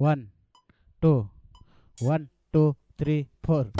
One, two, 1, 2, 3, 4.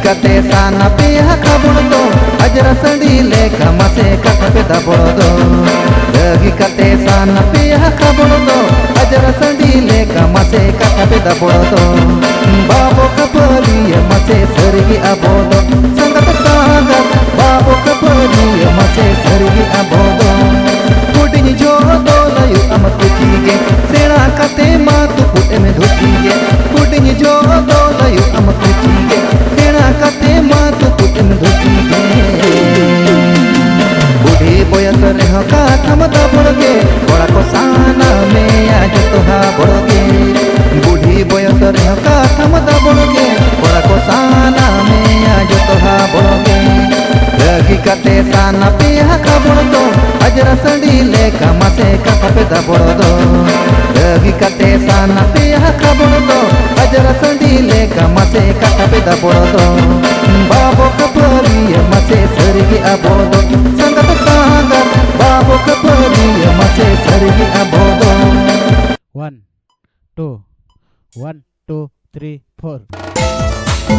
Kate sana pihak kabuldo ajra sandi leka mase kata peda bolodo lagi kate sana pihak kabuldo ajra sandi leka mase kata peda bolodo babo kapali mase sergi abodo sangat sangat babo kapali mase sergi abodo kudini jodo layu amat kuchige sera kate matu pute me dhutige kudini jodo layu amat kuchige kate matu putin dhutige budi boyas reho ka thamda bolge bora ko sana me aaj toha bolge budi boyas reho ka thamda bolge bora ko sana me aaj toha bolge lagi kate sana piha ka boldo ajra sandi leka mase ka peda boldo lagi kate sana piha ka boldo ajra sandi leka mase ka peda boldo babo kapali mase sergi abodo sangat sangat babo kapali mase sergi abodo 1, 2, 1, 2, 3, 4.